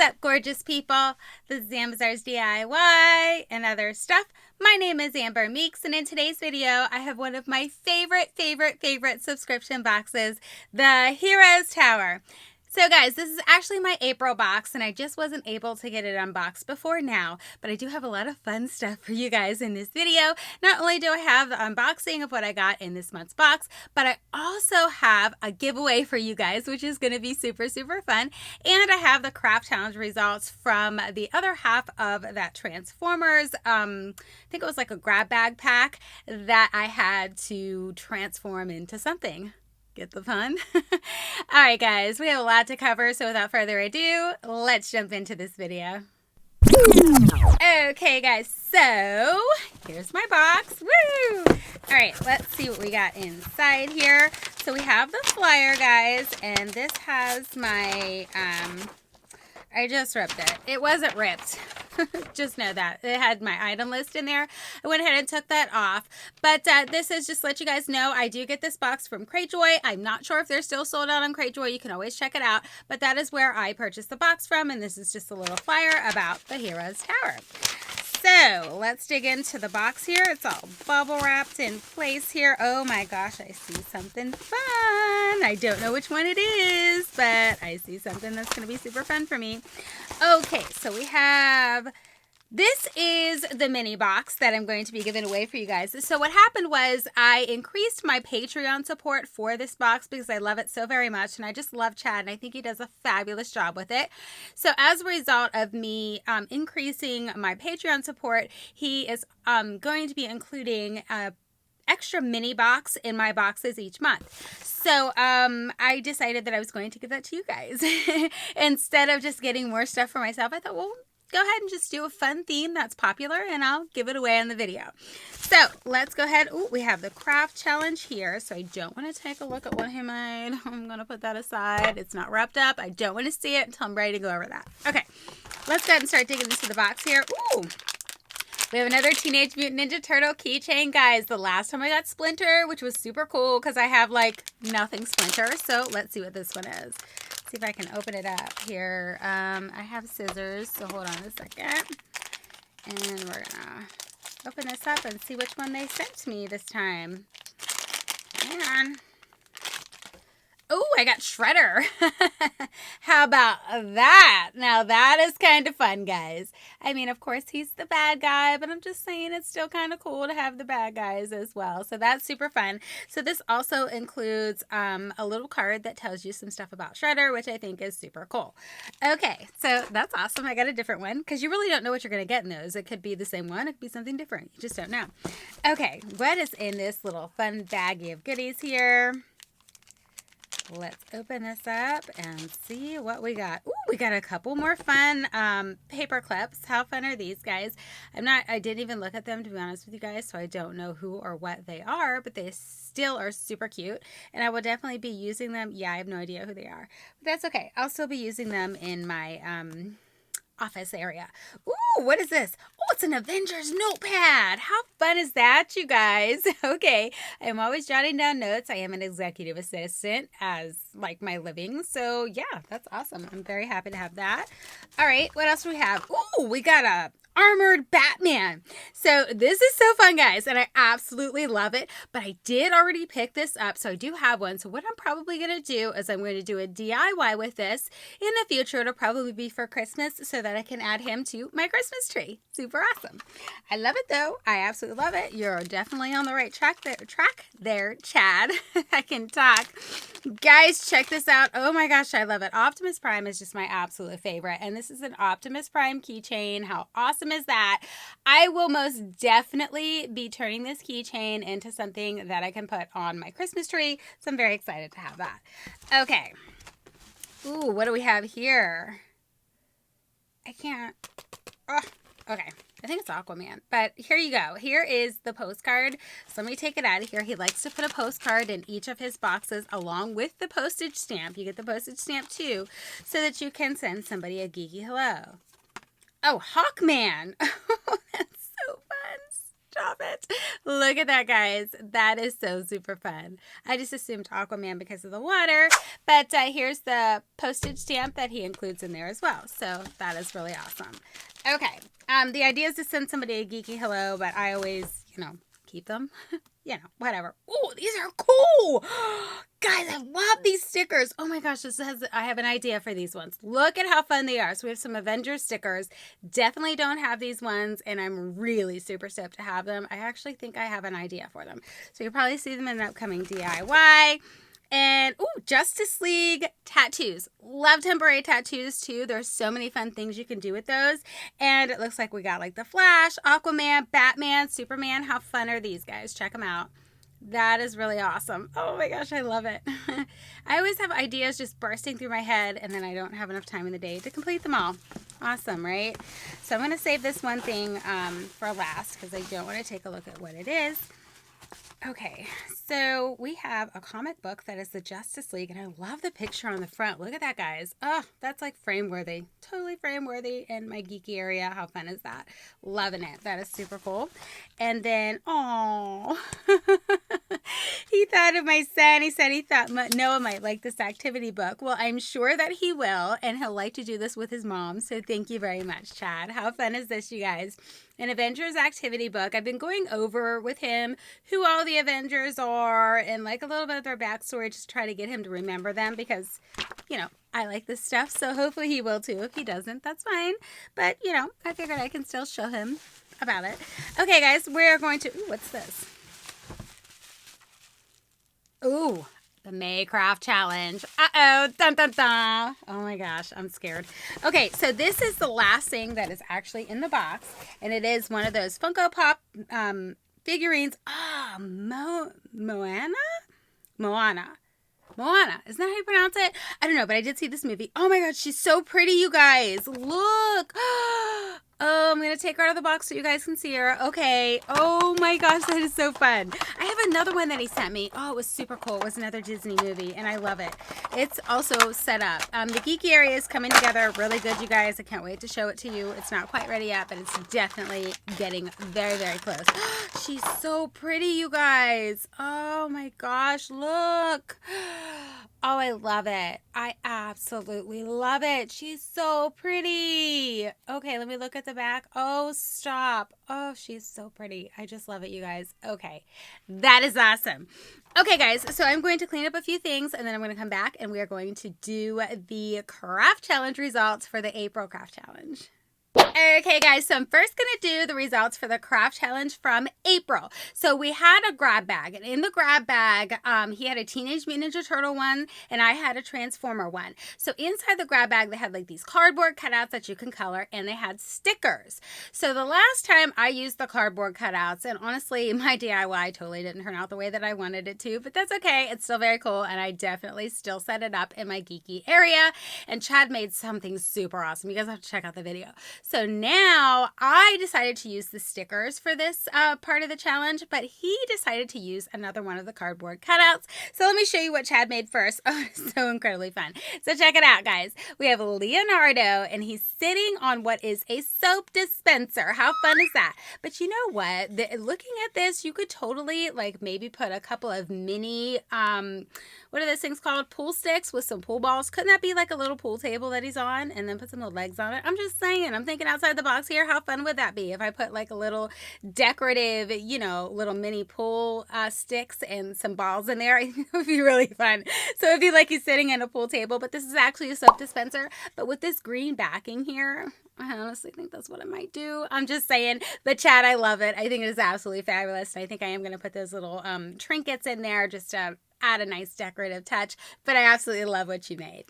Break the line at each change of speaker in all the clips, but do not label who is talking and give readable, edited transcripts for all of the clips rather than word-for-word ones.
up, gorgeous people? This is Amber's DIY and other stuff. My name is Amber Meeks, and in today's video, I have one of my favorite subscription boxes, the Heroes Tower. So guys, this is actually my April box, and I just wasn't able to get it unboxed before now, but I do have a lot of fun stuff for you guys in this video. Not only do I have the unboxing of what I got in this month's box, but I also have a giveaway for you guys, which is going to be super fun. And I have the craft challenge results from the other half of that Transformers, I think it was like a grab bag pack that I had to transform into something. Get the fun? All right, guys, we have a lot to cover, so without further ado, let's jump into this video. Okay, guys, so here's my box. Woo! All right, let's see what we got inside here. So we have the flyer, guys, and this has my, I just ripped it. It wasn't ripped. Just know that. It had my item list in there. I went ahead and took that off. But this is just to let you guys know, I do get this box from Cratejoy. I'm not sure if they're still sold out on Cratejoy. You can always check it out. But that is where I purchased the box from. And this is just a little flyer about the Heroes Tower. So let's dig into the box here. It's all bubble wrapped in place here. Oh my gosh, I see something fun. I don't know which one it is, but I see something that's going to be super fun for me. Okay, so we have, this is the mini box that I'm going to be giving away for you guys. So what happened was I increased my Patreon support for this box because I love it so very much, and I just love Chad, and I think he does a fabulous job with it. So as a result of me increasing my Patreon support, he is going to be including a extra mini box in my boxes each month. So I decided that I was going to give that to you guys. Instead of just getting more stuff for myself, I thought, well, go ahead and just do a fun theme that's popular, and I'll give it away in the video. So let's go ahead. Ooh, we have the craft challenge here. So I don't want to take a look at what he made. I'm going to put that aside. It's not wrapped up. I don't want to see it until I'm ready to go over that. Okay, let's go ahead and start digging into the box here. Ooh. We have another Teenage Mutant Ninja Turtle keychain, guys. The last time I got Splinter, which was super cool because I have like nothing Splinter. So let's see what this one is. See if I can open it up here. I have scissors, so hold on a second. And we're gonna open this up and see which one they sent me this time. Hang on. Oh, I got Shredder. How about that? Now that is kind of fun, guys. I mean, of course, he's the bad guy, but I'm just saying it's still kind of cool to have the bad guys as well. So that's super fun. So this also includes a little card that tells you some stuff about Shredder, which I think is super cool. Okay, so that's awesome. I got a different one because you really don't know what you're going to get in those. It could be the same one. It could be something different. You just don't know. Okay, what is in this little fun baggie of goodies here? Let's open this up and see what we got. Ooh, we got a couple more fun paper clips. How fun are these, guys? I didn't even look at them, to be honest with you guys, so I don't know who or what they are, but they still are super cute, and I will definitely be using them. Yeah, I have no idea who they are, but that's okay. I'll still be using them in my office area. Ooh, what is this? Oh, it's an Avengers notepad. How fun is that, you guys? Okay, I'm always jotting down notes. I am an executive assistant as like my living. So yeah, that's awesome. I'm very happy to have that. All right, what else do we have? Ooh, we got a armored Batman. So this is so fun, guys, and I absolutely love it, but I did already pick this up, so I do have one. So what I'm probably going to do is I'm going to do a DIY with this in the future. It'll probably be for Christmas so that I can add him to my Christmas tree. Super awesome. I love it, though. I absolutely love it. You're definitely on the right track there, Chad. I can talk. Guys, check this out. Oh my gosh, I love it. Optimus Prime is just my absolute favorite, and this is an Optimus Prime keychain. How awesome is that? I will most definitely be turning this keychain into something that I can put on my Christmas tree, so I'm very excited to have that. Okay. Ooh, what do we have here? I can't. Oh, okay. I think it's Aquaman, but here you go. Here is the postcard. So let me take it out of here. He likes to put a postcard in each of his boxes along with the postage stamp. You get the postage stamp too, so that you can send somebody a geeky hello. Oh, Hawkman. Oh, that's so fun. Stop it. Look at that, guys. That is so super fun. I just assumed Aquaman because of the water, but here's the postage stamp that he includes in there as well. So that is really awesome. Okay. The idea is to send somebody a geeky hello, but I always, keep them. Whatever. Oh, these are cool. Guys, I love these stickers. Oh my gosh, I have an idea for these ones. Look at how fun they are. So we have some Avengers stickers. Definitely don't have these ones, and I'm really super stoked to have them. I actually think I have an idea for them. So you'll probably see them in an upcoming DIY. And, Justice League tattoos. Love temporary tattoos, too. There's so many fun things you can do with those. And it looks like we got, like, the Flash, Aquaman, Batman, Superman. How fun are these, guys? Check them out. That is really awesome. Oh, my gosh, I love it. I always have ideas just bursting through my head, and then I don't have enough time in the day to complete them all. Awesome, right? So I'm going to save this one thing for last because I don't want to take a look at what it is. Okay, so we have a comic book that is the Justice League, and I love the picture on the front. Look at that, guys. Oh, that's like frame-worthy. Totally frame-worthy in my geeky area. How fun is that? Loving it. That is super cool. And then, he thought of my son. He said he thought Noah might like this activity book. Well, I'm sure that he will, and he'll like to do this with his mom, so thank you very much, Chad. How fun is this, you guys? An Avengers activity book. I've been going over with him who all the Avengers are and like a little bit of their backstory just to try to get him to remember them because, I like this stuff. So hopefully he will too. If he doesn't, that's fine. But, I figured I can still show him about it. Okay, guys, we're going to, what's this? Ooh. The Maycraft Challenge. Uh-oh. Dun, dun, dun. Oh, my gosh. I'm scared. Okay, so this is the last thing that is actually in the box. And it is one of those Funko Pop figurines. Moana? Moana. Isn't that how you pronounce it? I don't know, but I did see this movie. Oh, my God. She's so pretty, you guys. Look. Oh, I'm going to take her out of the box so you guys can see her. Okay. Oh my gosh, that is so fun. I have another one that he sent me. Oh, it was super cool. It was another Disney movie, and I love it. It's also set up. The geeky area is coming together really good, you guys. I can't wait to show it to you. It's not quite ready yet, but it's definitely getting very, very close. She's so pretty, you guys. Oh my gosh, look. Oh, I love it. I absolutely love it. She's so pretty. Okay, let me look at the back. Oh, stop. Oh, she's so pretty. I just love it, you guys. Okay, that is awesome. Okay, guys, so I'm going to clean up a few things, and then I'm going to come back, and we are going to do the craft challenge results for the April craft challenge. Okay, guys, so I'm first going to do the results for the craft challenge from April. So we had a grab bag, and in the grab bag, he had a Teenage Mutant Ninja Turtle one, and I had a Transformer one. So inside the grab bag, they had like these cardboard cutouts that you can color, and they had stickers. So the last time I used the cardboard cutouts, and honestly, my DIY totally didn't turn out the way that I wanted it to, but that's okay. It's still very cool, and I definitely still set it up in my geeky area, and Chad made something super awesome. You guys have to check out the video. So now I decided to use the stickers for this part of the challenge, but he decided to use another one of the cardboard cutouts. So let me show you what Chad made first. Oh, it's so incredibly fun. So check it out, guys. We have Leonardo, and he's sitting on what is a soap dispenser. How fun is that? But you know what? Looking at this, you could totally like maybe put a couple of mini, what are those things called? Pool sticks with some pool balls. Couldn't that be like a little pool table that he's on and then put some little legs on it? I'm just saying. I'm thinking outside the box here. How fun would that be if I put like a little decorative, little mini pool sticks and some balls in there? I think it would be really fun. So it'd be like he's sitting in a pool table, but this is actually a soap dispenser. But with this green backing here, I honestly think that's what I might do. I'm just saying. But Chad, I love it. I think it is absolutely fabulous. And I think I am going to put those little trinkets in there just to add a nice decorative touch. But I absolutely love what you made.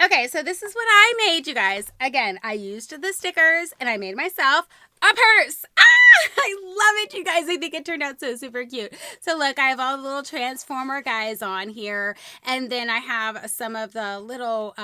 Okay, so this is what I made, you guys. Again, I used the stickers, and I made myself a purse. I love it, you guys. I think it turned out so super cute. So look, I have all the little Transformer guys on here, and then I have some of the little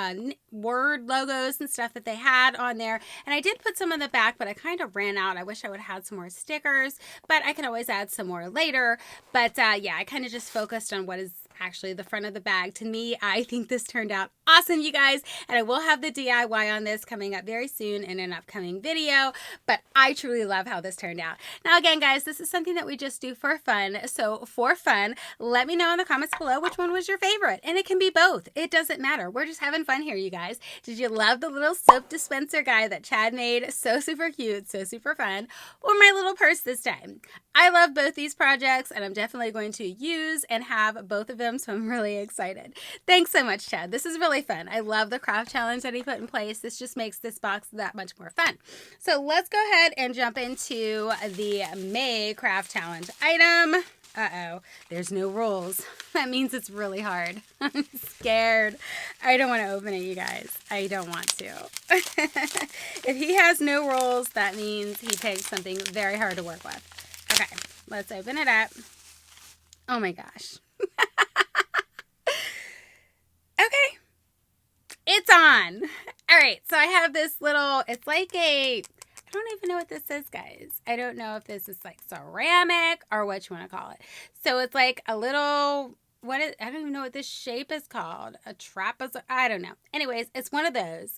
word logos and stuff that they had on there, and I did put some on the back, but I kind of ran out. I wish I would have had some more stickers, but I can always add some more later. But yeah, I kind of just focused on what is actually the front of the bag. To me, I think this turned out awesome, you guys. And I will have the DIY on this coming up very soon in an upcoming video. But I truly love how this turned out. Now, again, guys, this is something that we just do for fun. So for fun, let me know in the comments below which one was your favorite. And it can be both. It doesn't matter. We're just having fun here, you guys. Did you love the little soap dispenser guy that Chad made? So super cute, so super fun. Or my little purse this time. I love both these projects, and I'm definitely going to use and have both of them, so I'm really excited. Thanks so much, Chad. This is really fun. I love the craft challenge that he put in place. This just makes this box that much more fun. So let's go ahead and jump into the May craft challenge item. Uh-oh, there's no rules. That means it's really hard. I'm scared. I don't want to open it, you guys. I don't want to. If he has no rules, that means he picked something very hard to work with. Okay, let's open it up. Oh my gosh. Okay, it's on. All right, so I have this little, it's like I don't even know what this is, guys. I don't know if this is like ceramic or what you want to call it. So it's like a little, I don't even know what this shape is called. A trapezoid, I don't know. Anyways, it's one of those.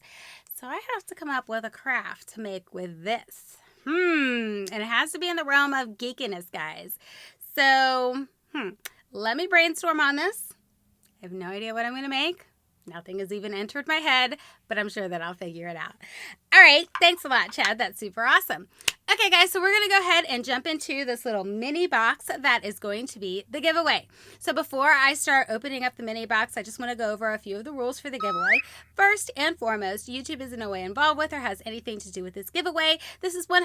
So I have to come up with a craft to make with this. And it has to be in the realm of geekiness, guys. So, let me brainstorm on this. I have no idea what I'm going to make. Nothing has even entered my head, but I'm sure that I'll figure it out. All right. Thanks a lot, Chad. That's super awesome. Okay, guys, so we're going to go ahead and jump into this little mini box that is going to be the giveaway. So before I start opening up the mini box, I just want to go over a few of the rules for the giveaway. First and foremost, YouTube is in no way involved with or has anything to do with this giveaway. This is 100%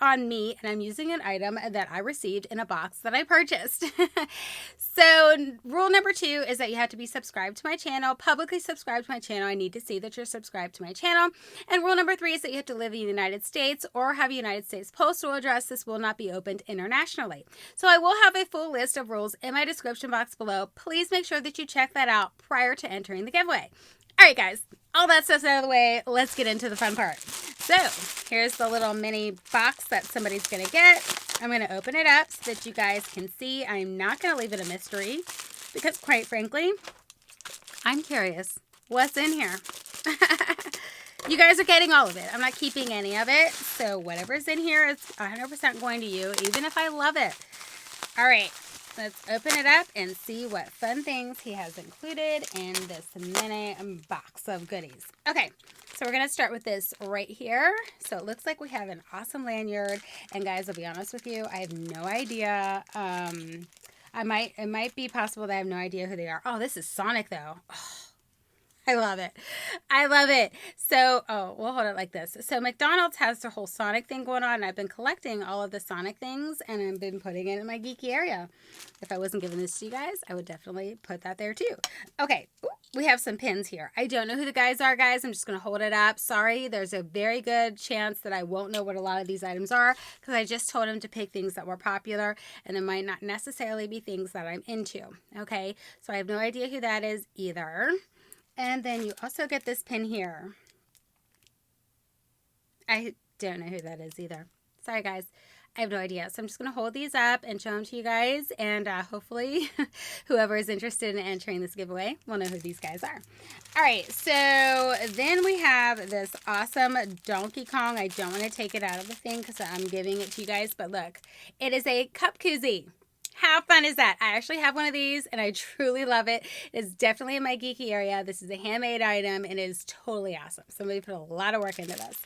on me, and I'm using an item that I received in a box that I purchased. So rule number 2 is that you have to be subscribed to my channel, publicly subscribed to my channel. I need to see that you're subscribed to my channel. And rule number 3 is that you have to live in the United States or have a United States postal address. This will not be opened internationally. So I will have a full list of rules in my description box below. Please make sure that you check that out prior to entering the giveaway. All right, guys, all that stuff's out of the way. Let's get into the fun part. So here's the little mini box that somebody's going to get. I'm going to open it up so that you guys can see. I'm not going to leave it a mystery because, quite frankly, I'm curious what's in here. You guys are getting all of it. I'm not keeping any of it. So whatever's in here is 100% going to you, even if I love it. All right, let's open it up and see what fun things he has included in this mini box of goodies. Okay, so we're going to start with this right here. So it looks like we have an awesome lanyard. And guys, I'll be honest with you, I have no idea. It might be possible that I have no idea who they are. Oh, this is Sonic though. Oh, I love it. I love it. So, we'll hold it like this. So McDonald's has the whole Sonic thing going on. And I've been collecting all of the Sonic things and I've been putting it in my geeky area. If I wasn't giving this to you guys, I would definitely put that there too. Okay. We have some pins here. I don't know who the guys are, guys. I'm just going to hold it up. Sorry. There's a very good chance that I won't know what a lot of these items are because I just told him to pick things that were popular and it might not necessarily be things that I'm into. Okay. So I have no idea who that is either. And then you also get this pin here. I don't know who that is either. Sorry, guys. I have no idea. So I'm just going to hold these up and show them to you guys. And hopefully whoever is interested in entering this giveaway will know who these guys are. All right. So then we have this awesome Donkey Kong. I don't want to take it out of the thing because I'm giving it to you guys. But look, it is a cup koozie. How fun is that? I actually have one of these and I truly love it. It's definitely in my geeky area. This is a handmade item and it is totally awesome. Somebody put a lot of work into this.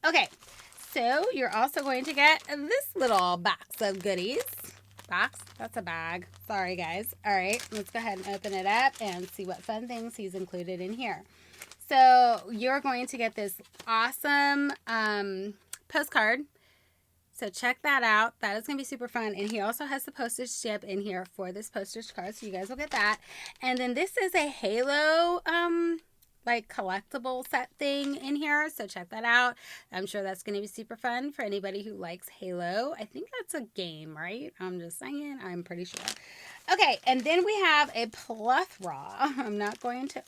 Okay, so you're also going to get this little box of goodies. Box? That's a bag. Sorry, guys. All right, let's go ahead and open it up and see what fun things he's included in here. So you're going to get this awesome postcard. So check that out. That is going to be super fun. And he also has the postage stamp in here for this postage card. So you guys will get that. And then this is a Halo like collectible set thing in here. So check that out. I'm sure that's going to be super fun for anybody who likes Halo. I think that's a game, right? I'm just saying. I'm pretty sure. Okay, and then we have a plethora. I'm not going to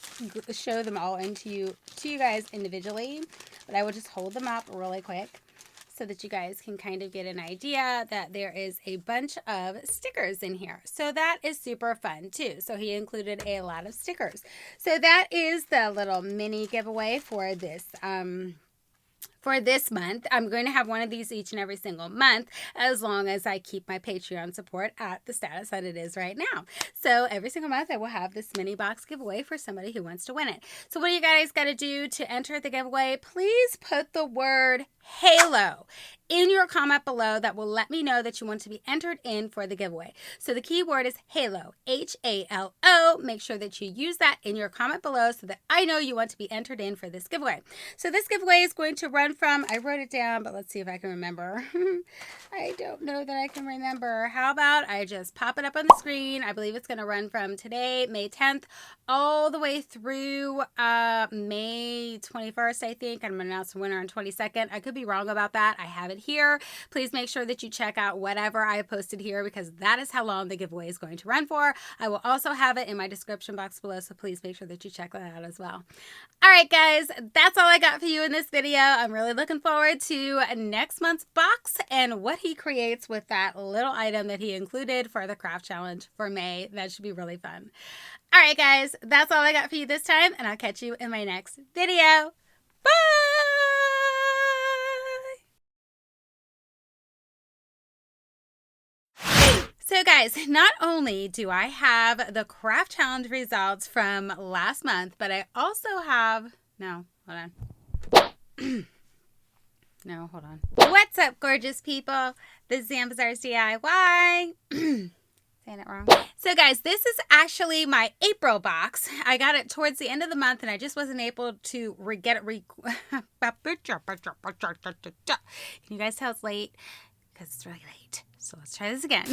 show them all to you guys individually, but I will just hold them up really quick. so that you guys can kind of get an idea that there is a bunch of stickers in here. So that is super fun too. So he included a lot of stickers. So that is the little mini giveaway for this month. I'm going to have one of these each and every single month as long as I keep my Patreon support at the status that it is right now. So every single month I will have this mini box giveaway for somebody who wants to win it. So what do you guys got to do to enter the giveaway? Please put the word Halo in your comment below. That will let me know that you want to be entered in for the giveaway. So the key word is Halo, H-A-L-O. Make sure that you use that in your comment below so that I know you want to be entered in for this giveaway. So this giveaway is going to run from, I wrote it down, but let's see if I can remember. I don't know that I can remember. How about I just pop it up on the screen? I believe it's going to run from today, May 10th, all the way through May 21st, I think. I'm going to announce the winner on 22nd. I could be wrong about that. I have it here. Please make sure that you check out whatever I posted here because that is how long the giveaway is going to run for. I will also have it in my description box below, so please make sure that you check that out as well. All right, guys, that's all I got for you in this video. I'm really looking forward to next month's box and what he creates with that little item that he included for the craft challenge for May. That should be really fun. All right, guys, that's all I got for you this time, and I'll catch you in my next video. Bye! So guys, not only do I have the craft challenge results from last month, but I also have, no, hold on. No, hold on. What's up, gorgeous people? This is Amber Meeks DIY. Saying it wrong. So guys, this is actually my April box. I got it towards the end of the month and I just wasn't able to get it. Can you guys tell it's late? Because it's really late. So let's try this again.